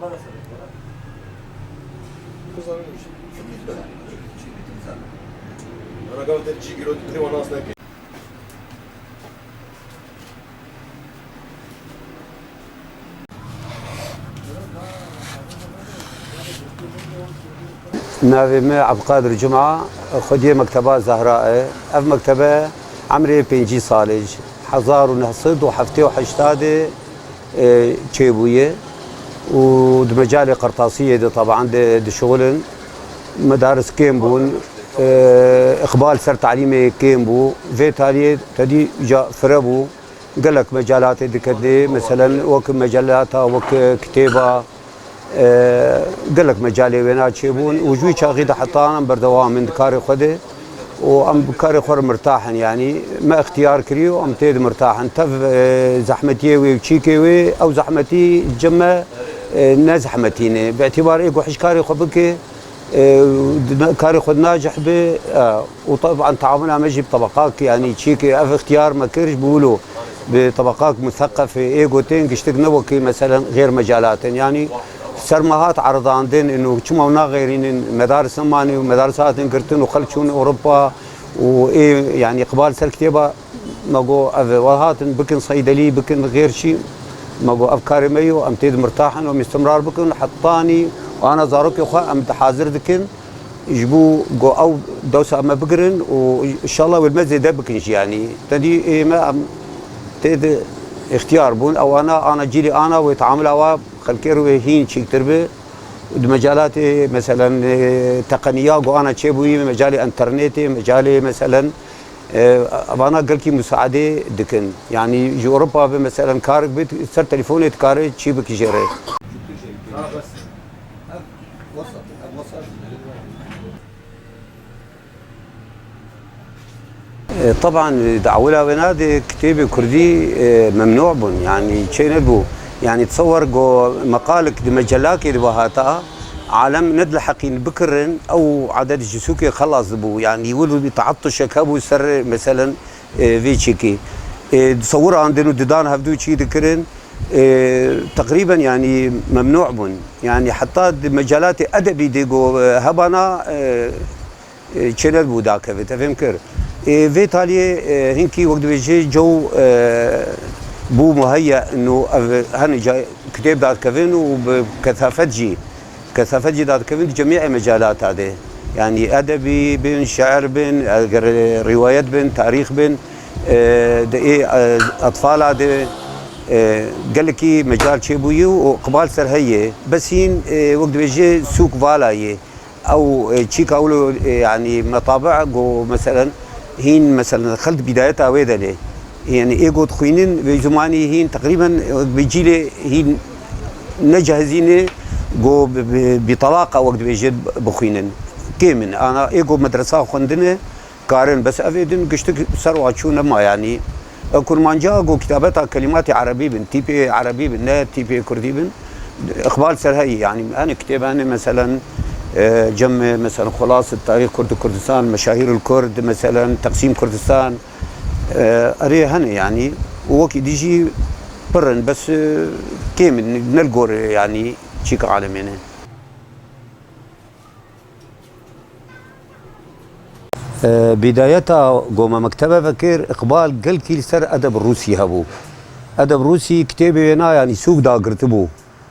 انا قلت تجي قلت تري وناس ناكل ناوي ما عبد القادر جمعة خدي مكتبة زهراء اف مكتبة عمري بينجي صالج حزار ونهصد وحفتي وحشتادي تشيبوية ودمجالي قرطاسية دي طبعا دي شغل مدارس كيمبون اقبال سر تعليمي كيمبو في تالي تدي جا فربو قال لك مجالات دي مثلا وك مجلاتها وك كتابه قال لك مجالي وينات شيبون وجوي شاغيده حطانا بردوام من كاري خده وام بكاري خور مرتاحن يعني ما اختيار كريو ام تيد مرتاحن تف زحمتي وتشيكي او زحمتي جمه نزحمتيني باعتبار ايكو حشكاري خبك كاري خد ناجح به وطبعا تعاملنا مجي بطبقات يعني تشيكي اف اختيار ما كرش بيقولوا بطبقات مثقفه ايجوتين كشتقنوكي مثلا غير مجالات يعني سرمهات عرضان دين انه كما غيرين مدارس نماني ومدارسات انكرتن وخلشون اوروبا وايه يعني اقبال سر كتابه ماقو وهات بكن صيدلي بكن غير شيء ماقو افكاري ميو ام تيد مرتاحن ومستمرار بكن حطاني وانا زاروك يخا ام حاضر دكن يجبو جو او دوسه اما بقرن وان شاء الله والمزي ده بكنش يعني تدي إيه ما تيد اختيار بون او انا جيلي انا ويتعامل او خلكيرو هين شيك تربي مجالات مثلا تقنيه جو انا تشيبوي مجالي انترنتي مجالي مثلا انا قلكي مساعده دكن يعني جو اوروبا مثلا كارك بيت صار تليفوني تكاري تشيبك جيري بس طبعا دعولا ونادي كتابي كردي ممنوع بن يعني شيء ندبو يعني تصور جو مقالك دي مجلاك دي بهاتا عالم ندل حقين بكرن او عدد جسوكي خلاص بو يعني يقولوا بتعطش كابو سر مثلا في تشيكي تصور عندنا ددان هفدو شي ذكرن تقريبا يعني ممنوع بن يعني حتى مجالات ادبي دي جو هبانا شنو بو داك فهم كر في تالي هنكي وقت بيجي جو بو مهيأ انه هن جاي كتاب دات كفن وبكثافة جي دات كفن جميع مجالات هذه يعني ادبي بن شعر بن روايات بن تاريخ بن اطفال هذا قال لك مجال شيبوي وقبال سر هي بس هين وقت بيجي سوق فالاي او تشيك اولو يعني مطابع مثلا هين مثلا خلت بدايتها ويدلي يعني ايجو تخوينين بزماني هين تقريبا بيجي هين نجهزين جو بطلاقه وقت بيجي بخوينين كيمن انا ايجو مدرسه خندنه كارن بس افيدن قشتك سروا شو ما يعني كرمانجا جو كتابتها كلمات عربي بن تيبي عربي بن لا تيبي كردي بن اقبال سر هي يعني انا كتاب انا مثلا جمع مثلا خلاصة تاريخ كردستان مشاهير الكرد مثلا تقسيم كردستان اري هن يعني وكي ديجي برن بس كيم نلقور يعني شيك عالمين بدايتها قوم مكتبة فكر اقبال قل كيل سر ادب الروسي هبو ادب روسي كتابي هنا يعني سوق دا قرتبو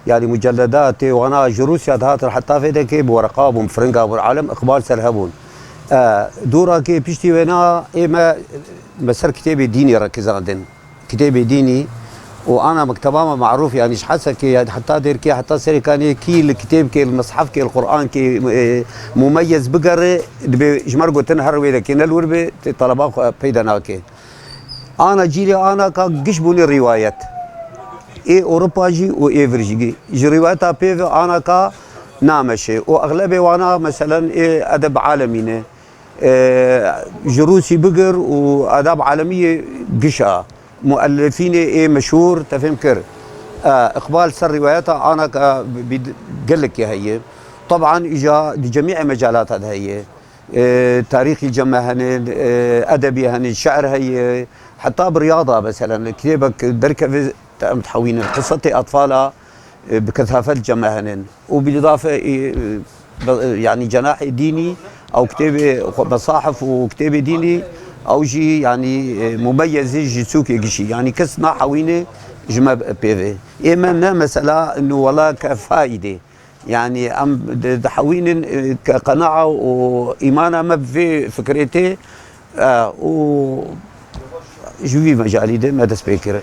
يعني مجلدات وانا جروسيا هات حتى في ذاك بورقه ومفرنقه والعالم اقبال سرهبون دورا كي بيشتي وينا اما مسار كتابي ديني ركز عندن كتابي ديني وانا مكتبه معروف يعني حاسه كي حتى دير كي حتى سيري كان كي الكتاب كي المصحف كي القران كي مميز بقر جمرقو تنهر ويدا كي نلور طلبه بيدناكي انا جيلي انا كجشبوني الروايات اي اوروبا جي واي فرجي جي روايتها بيف انا كا نامشي واغلبي وانا مثلا اي ادب عالمي جروسي بقر واداب عالميه قشا مؤلفين اي مشهور تفهم كر اقبال سر رواياتها انا قال لك يا هي طبعا اجا لجميع مجالات هذا هي تاريخي جمع هن ادبي هن شعر هي حتى برياضه مثلا كتابك دركه متحوين قصة أطفالها بكثافة جماهن، وبالإضافة يعني جناح ديني أو كتاب مصاحف وكتاب ديني أو جي يعني مميز جي سوق يجي يعني كسنا حوينه جمع بيفي إيماننا مسألة إنه والله كفائدة يعني أم دحوين كقناعة وإيماننا ما في فكرتي و جوي مجالي ده ما دسبيكره